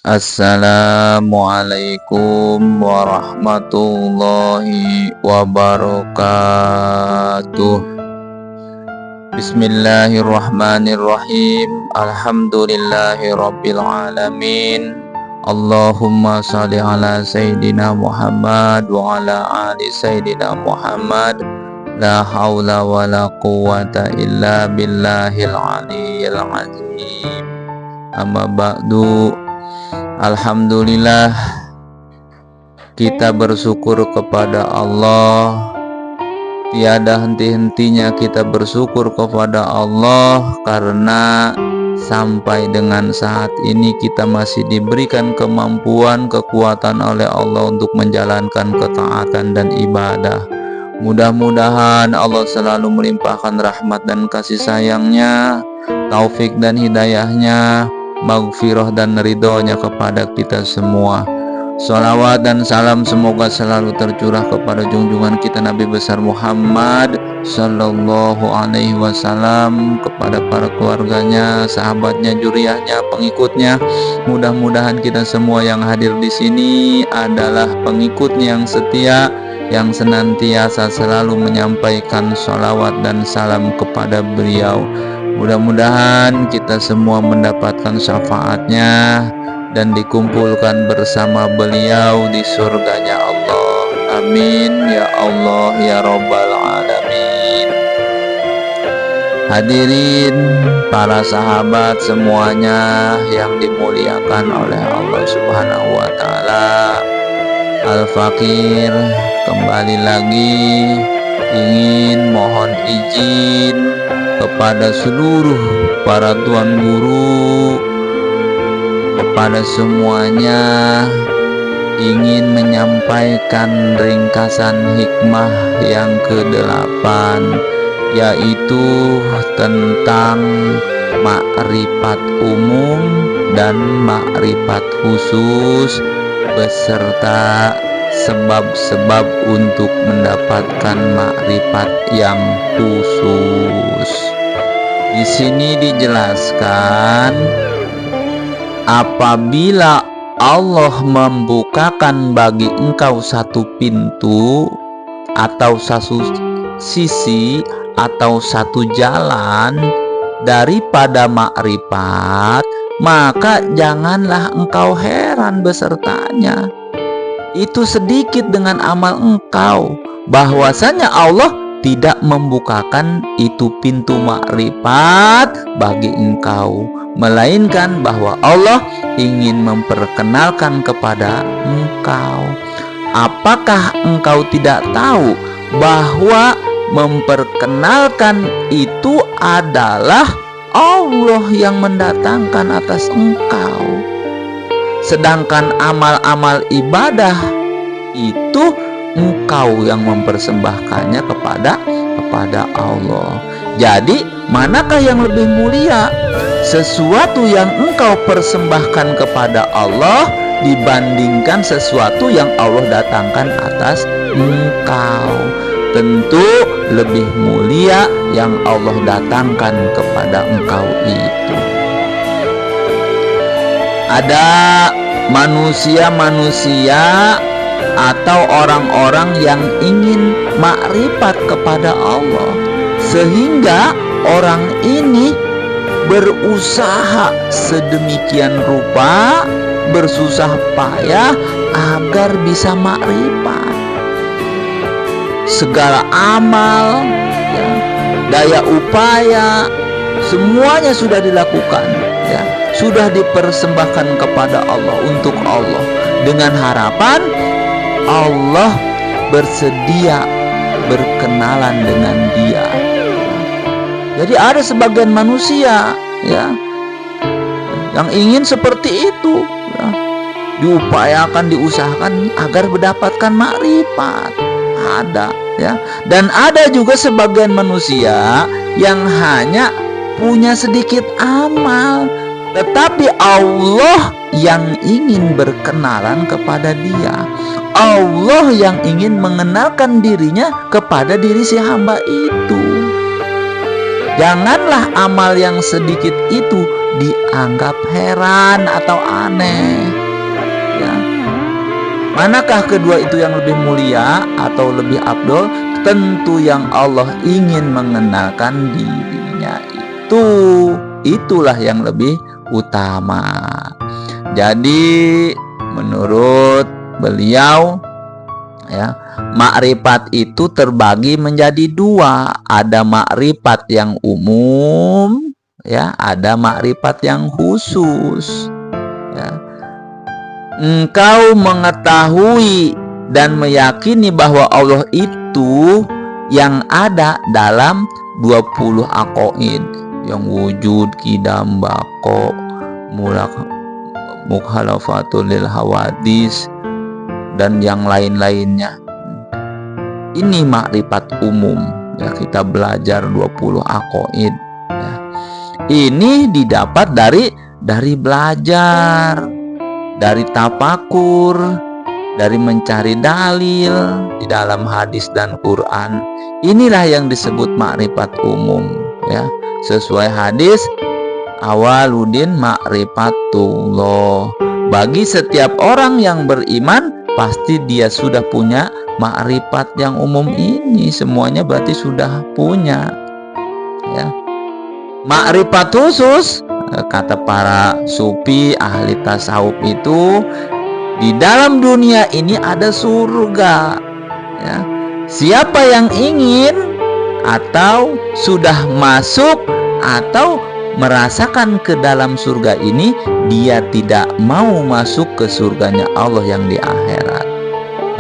Assalamualaikum warahmatullahi wabarakatuh. Bismillahirrahmanirrahim. Alhamdulillahirabbil alamin. Allahumma shalli ala sayyidina Muhammad wa ala ali sayyidina Muhammad. La haula wa la quwwata illa billahil aliyyil azim. Amma ba'du. Alhamdulillah, kita bersyukur kepada Allah. Tiada henti-hentinya kita bersyukur kepada Allah, karena sampai dengan saat ini kita masih diberikan kemampuan, kekuatan oleh Allah untuk menjalankan ketaatan dan ibadah. Mudah-mudahan Allah selalu melimpahkan rahmat dan kasih sayangnya, taufik dan hidayahnya, maghfirah dan ridhonya kepada kita semua. Salawat dan salam semoga selalu tercurah kepada junjungan kita Nabi besar Muhammad Sallallahu Alaihi Wasallam, kepada para keluarganya, sahabatnya, juriyahnya, pengikutnya. Mudah-mudahan kita semua yang hadir di sini adalah pengikutnya yang setia, yang senantiasa selalu menyampaikan salawat dan salam kepada beliau. Mudah-mudahan kita semua mendapatkan syafaatnya dan dikumpulkan bersama beliau di surganya Allah. Amin ya Allah ya Rabbal alamin. Hadirin para sahabat semuanya yang dimuliakan oleh Allah Subhanahu wa taala. Al-Fakir kembali lagi ingin mohon izin kepada seluruh para tuan guru, kepada semuanya, ingin menyampaikan ringkasan hikmah yang ke-8, yaitu tentang makrifat umum dan makrifat khusus beserta sebab-sebab untuk mendapatkan makrifat yang khusus. Di sini dijelaskan, apabila Allah membukakan bagi engkau satu pintu atau satu sisi atau satu jalan daripada makrifat, maka janganlah engkau heran besertanya. Itu sedikit dengan amal engkau, bahwasanya Allah tidak membukakan itu pintu makrifat bagi engkau, melainkan bahwa Allah ingin memperkenalkan kepada engkau. Apakah engkau tidak tahu bahwa memperkenalkan itu adalah Allah yang mendatangkan atas engkau? Sedangkan amal-amal ibadah itu engkau yang mempersembahkannya kepada Allah. Jadi manakah yang lebih mulia? Sesuatu yang engkau persembahkan kepada Allah dibandingkan sesuatu yang Allah datangkan atas engkau. Tentu lebih mulia yang Allah datangkan kepada engkau itu. Ada manusia-manusia atau orang-orang yang ingin makrifat kepada Allah, sehingga orang ini berusaha sedemikian rupa, bersusah payah agar bisa makrifat. Segala amal, ya, daya upaya, semuanya sudah dilakukan, ya, sudah dipersembahkan kepada Allah, untuk Allah, dengan harapan Allah bersedia berkenalan dengan dia. Jadi ada sebagian manusia, ya, yang ingin seperti itu, ya, diupayakan, diusahakan agar mendapatkan makrifat. Ada, ya. Dan ada juga sebagian manusia yang hanya punya sedikit amal, tetapi Allah yang ingin berkenalan kepada dia. Allah yang ingin mengenalkan dirinya kepada diri si hamba itu. Janganlah amal yang sedikit itu dianggap heran atau aneh, ya. Manakah kedua itu yang lebih mulia atau lebih afdol? Tentu yang Allah ingin mengenalkan dirinya itulah yang lebih utama. Jadi menurut beliau, ya, makrifat itu terbagi menjadi dua. Ada makrifat yang umum, ya, ada makrifat yang khusus, ya. Engkau mengetahui dan meyakini bahwa Allah itu yang ada dalam 20 aqaid, yang wujud, qidam, baqo, mukhalafatul lil hawadis, dan yang lain-lainnya. Ini makrifat umum, ya, kita belajar 20 aqaid, ya. Ini didapat dari belajar, dari tafakur, dari mencari dalil di dalam hadis dan Quran. Inilah yang disebut makrifat umum, ya. Sesuai hadis, awaludin ma'rifatullah. Bagi setiap orang yang beriman, pasti dia sudah punya makrifat yang umum ini. Semuanya berarti sudah punya, ya. Makrifat khusus, kata para sufi ahli tasawuf itu, di dalam dunia ini ada surga, ya. Siapa yang ingin atau sudah masuk atau merasakan ke dalam surga ini, dia tidak mau masuk ke surganya Allah yang di akhirat.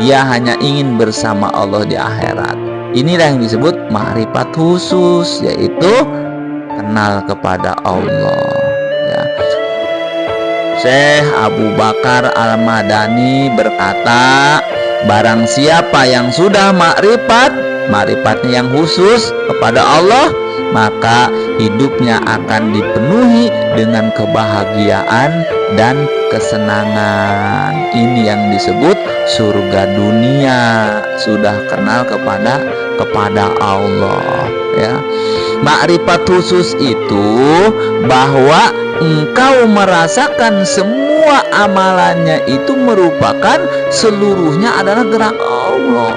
Dia hanya ingin bersama Allah di akhirat. Inilah yang disebut makrifat khusus, yaitu kenal kepada Allah, ya. Syekh Abu Bakar Al-Madani berkata, barang siapa yang sudah makrifat-makrifat yang khusus kepada Allah, maka hidupnya akan dipenuhi dengan kebahagiaan dan kesenangan. Ini yang disebut surga dunia, sudah kenal kepada Allah, ya. Makrifat khusus itu bahwa engkau merasakan semua amalannya itu merupakan seluruhnya adalah gerak Allah.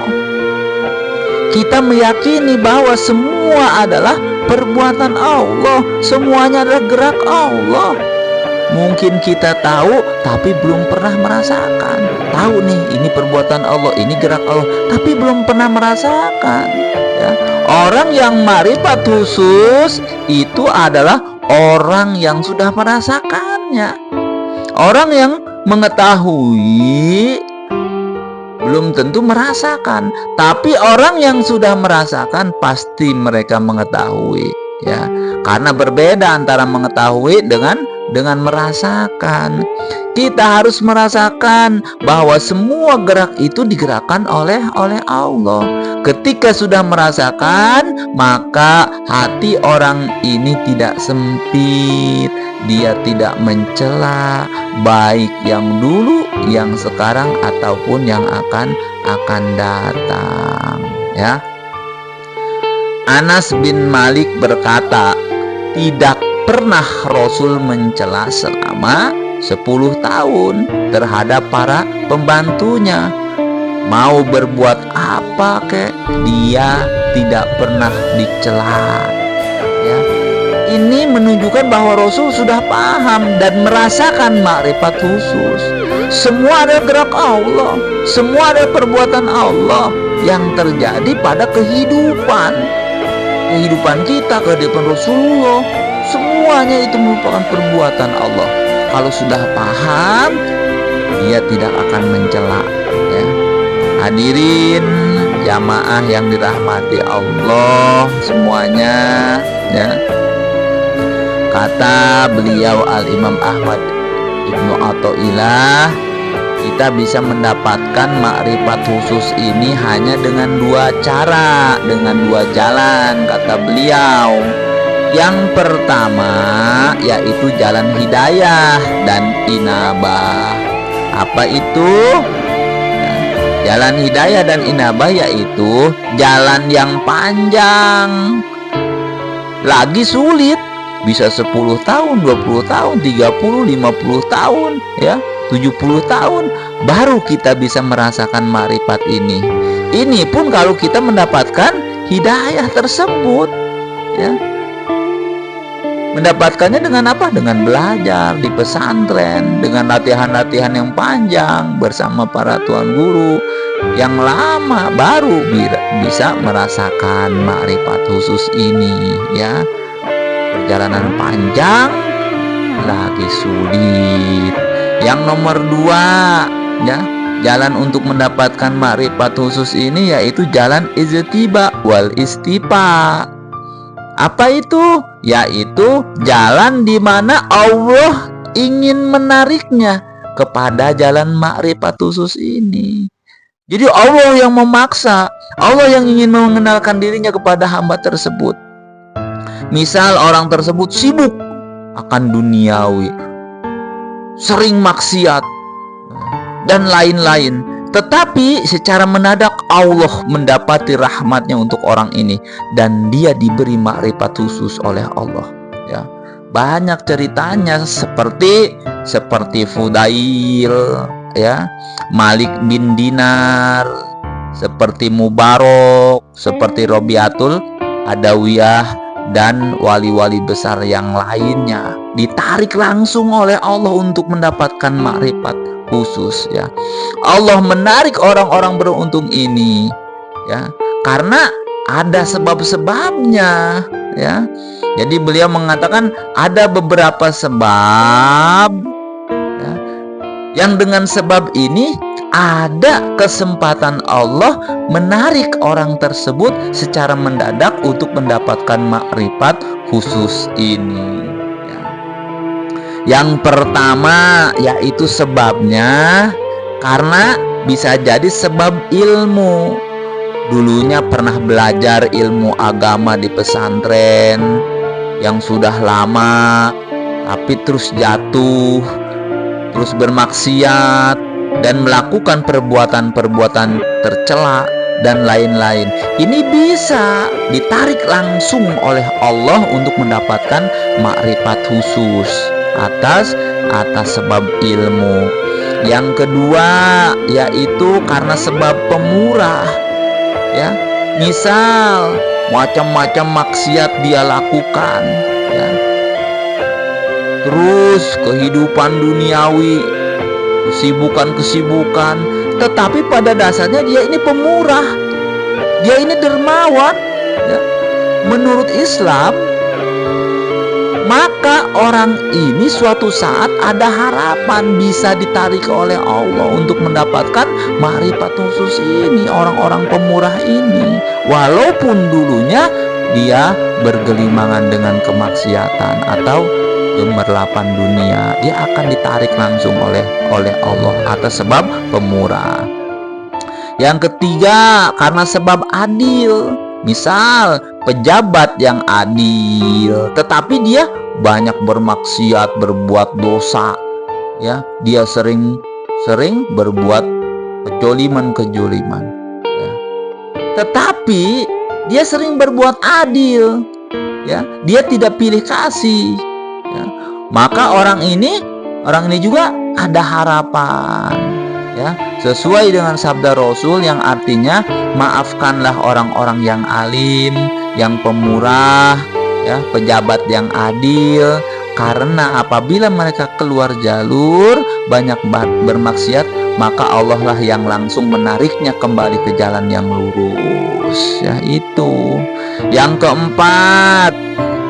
Kita meyakini bahwa semua adalah perbuatan Allah, semuanya adalah gerak Allah. Mungkin kita tahu tapi belum pernah merasakan. Tahu nih, ini perbuatan Allah, ini gerak Allah, tapi belum pernah merasakan, ya. Orang yang makrifat khusus itu adalah orang yang sudah merasakannya. Orang yang mengetahui belum tentu merasakan, tapi orang yang sudah merasakan pasti mereka mengetahui, ya. Karena berbeda antara mengetahui dengan merasakan. Kita harus merasakan bahwa semua gerak itu digerakkan oleh Allah. Ketika sudah merasakan, maka hati orang ini tidak sempit, dia tidak mencela, baik yang dulu, yang sekarang, ataupun yang akan datang, ya. Anas bin Malik berkata, tidak pernah Rasul mencela selama 10 tahun terhadap para pembantunya. Mau berbuat apa kek, dia tidak pernah dicela, ya. Ini menunjukkan bahwa Rasul sudah paham dan merasakan makrifat khusus. Semua adalah gerak Allah, semua adalah perbuatan Allah yang terjadi pada kehidupan kita, kehidupan Rasulullah. Semuanya itu merupakan perbuatan Allah. Kalau sudah paham, dia tidak akan mencela, ya. Hadirin jamaah yang dirahmati Allah semuanya, ya. Kata beliau Al-Imam Ahmad Ibnu Athaillah, kita bisa mendapatkan makrifat khusus ini hanya dengan 2 cara, dengan 2 jalan, kata beliau. Yang pertama yaitu jalan hidayah dan inabah. Apa itu? Jalan hidayah dan inabah yaitu jalan yang panjang, lagi sulit. Bisa 10 tahun, 20 tahun, 30, 50 tahun, ya, 70 tahun baru kita bisa merasakan makrifat ini. Ini pun kalau kita mendapatkan hidayah tersebut, ya. Mendapatkannya dengan apa? Dengan belajar di pesantren, dengan latihan-latihan yang panjang bersama para tuan guru yang lama, baru bisa merasakan makrifat khusus ini, ya. Perjalanan panjang lagi sulit. Yang nomor 2, ya, jalan untuk mendapatkan makrifat khusus ini yaitu jalan ijtiba wal istifa. Apa itu? Yaitu jalan di mana Allah ingin menariknya kepada jalan makrifat khusus ini. Jadi Allah yang memaksa, Allah yang ingin mengenalkan dirinya kepada hamba tersebut. Misal orang tersebut sibuk akan duniawi, sering maksiat, dan lain-lain. Tetapi secara mendadak Allah mendapati rahmatnya untuk orang ini, dan dia diberi makrifat khusus oleh Allah, ya. Banyak ceritanya seperti Fudail, ya, Malik bin Dinar, seperti Mubarak, seperti Robiatul Adawiyah, dan wali-wali besar yang lainnya ditarik langsung oleh Allah untuk mendapatkan makrifat khusus, ya. Allah menarik orang-orang beruntung ini, ya, karena ada sebab-sebabnya, ya. Jadi beliau mengatakan ada beberapa sebab, ya, yang dengan sebab ini ada kesempatan Allah menarik orang tersebut secara mendadak untuk mendapatkan makrifat khusus ini, ya. Yang pertama yaitu sebabnya karena bisa jadi sebab ilmu. Dulunya pernah belajar ilmu agama di pesantren yang sudah lama, tapi terus jatuh, terus bermaksiat, dan melakukan perbuatan-perbuatan tercela dan lain-lain. Ini bisa ditarik langsung oleh Allah untuk mendapatkan makrifat khusus atas sebab ilmu. Yang kedua yaitu karena sebab pemurah, ya. Misal macam-macam maksiat dia lakukan, ya. Terus kehidupan duniawi, kesibukan, tetapi pada dasarnya dia ini pemurah, dia ini dermawan, ya. Menurut Islam, maka orang ini suatu saat ada harapan bisa ditarik oleh Allah untuk mendapatkan makrifat khusus ini, orang-orang pemurah ini, walaupun dulunya dia bergelimangan dengan kemaksiatan atau gemerlapan dunia, dia akan ditarik langsung oleh Allah atas sebab pemurah. Yang ketiga karena sebab adil. Misal pejabat yang adil, tetapi dia banyak bermaksiat, berbuat dosa, ya. Dia sering berbuat kejoliman, ya. Tetapi dia sering berbuat adil, ya. Dia tidak pilih kasih, ya. Maka orang ini juga ada harapan, ya, sesuai dengan sabda Rasul yang artinya maafkanlah orang-orang yang alim, yang pemurah, ya, pejabat yang adil, karena apabila mereka keluar jalur banyak bermaksiat, maka Allah lah yang langsung menariknya kembali ke jalan yang lurus, ya. Itu. Yang keempat,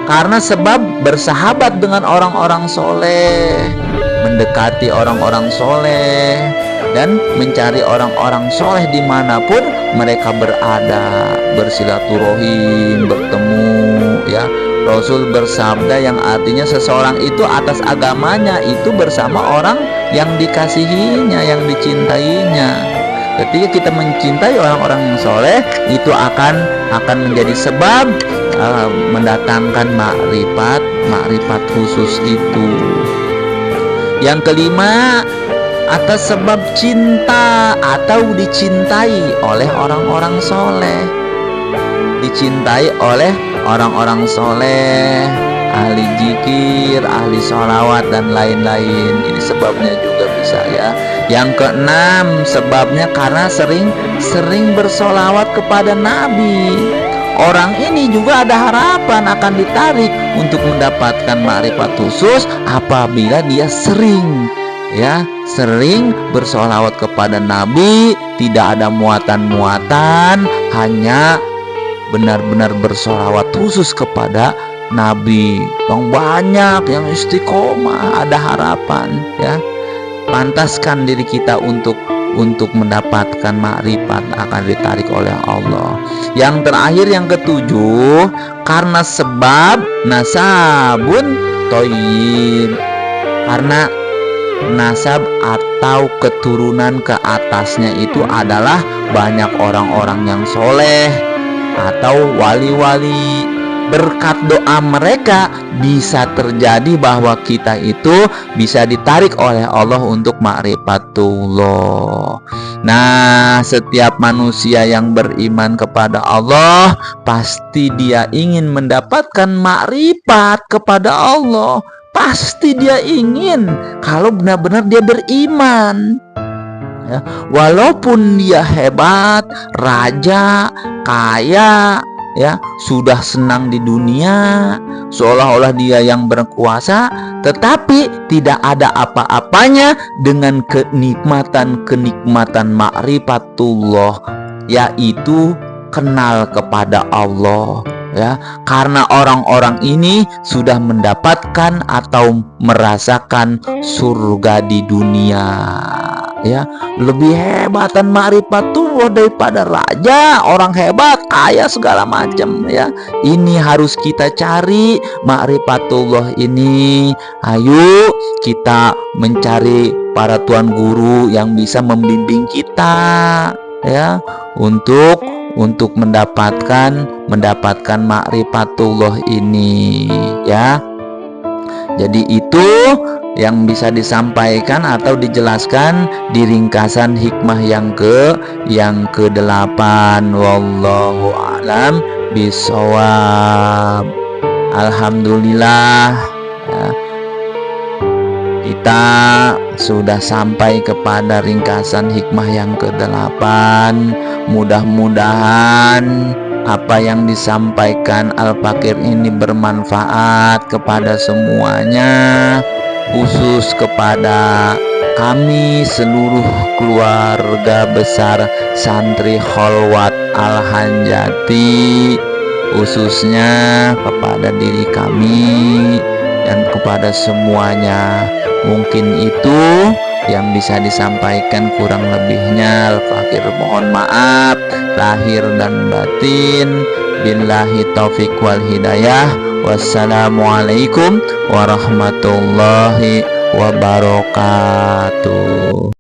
karena sebab bersahabat dengan orang-orang soleh, mendekati orang-orang soleh, dan mencari orang-orang soleh dimanapun mereka berada, bersilaturahim, bertemu, ya. Rasul bersabda yang artinya seseorang itu atas agamanya itu bersama orang yang dikasihinya, yang dicintainya. Ketika kita mencintai orang-orang yang soleh, itu akan menjadi sebab mendatangkan makrifat khusus itu. Yang kelima, atas sebab cinta atau dicintai oleh orang-orang soleh, dicintai oleh orang-orang soleh, ahli zikir, ahli sholawat, dan lain-lain. Ini sebabnya juga bisa ya. Yang keenam, sebabnya karena sering bersolawat kepada Nabi. Orang ini juga ada harapan akan ditarik untuk mendapatkan makrifat khusus apabila dia sering bersolawat kepada Nabi, tidak ada muatan-muatan, hanya benar-benar bersolawat khusus kepada Nabi. Yang banyak, yang istiqomah, ada harapan ya. Pantaskan diri kita untuk mendapatkan makrifat, akan ditarik oleh Allah. Yang terakhir, yang ketujuh, karena sebab nasabun thayyib, karena nasab atau keturunan ke atasnya itu adalah banyak orang-orang yang soleh atau wali-wali. Berkat doa mereka bisa terjadi bahwa kita itu bisa ditarik oleh Allah untuk ma'rifatullah. Nah, setiap manusia yang beriman kepada Allah pasti dia ingin mendapatkan ma'rifat kepada Allah. Pasti dia ingin, kalau benar-benar dia beriman ya. Walaupun dia hebat, raja, kaya ya, sudah senang di dunia, seolah-olah dia yang berkuasa, tetapi tidak ada apa-apanya dengan kenikmatan ma'rifatullah, yaitu kenal kepada Allah ya. Karena orang-orang ini sudah mendapatkan atau merasakan surga di dunia ya. Lebih hebatan ma'rifatullah daripada raja, orang hebat, kaya, segala macam ya. Ini harus kita cari ma'rifatullah ini. Ayo kita mencari para tuan guru yang bisa membimbing kita ya, untuk mendapatkan ma'rifatullah ini ya. Jadi itu yang bisa disampaikan atau dijelaskan di ringkasan hikmah yang ke-8. Wallahu a'lam bishawab. Alhamdulillah ya, kita sudah sampai kepada ringkasan hikmah yang ke-8. Mudah-mudahan apa yang disampaikan Al-Fakir ini bermanfaat kepada semuanya, khusus kepada kami seluruh keluarga besar santri Kholwat Al-Hanjati, khususnya kepada diri kami dan kepada semuanya. Mungkin itu yang bisa disampaikan, kurang lebihnya Al-Fakir mohon maaf lahir dan batin. Billahi taufiq wal hidayah. Wassalamualaikum warahmatullahi wabarakatuh.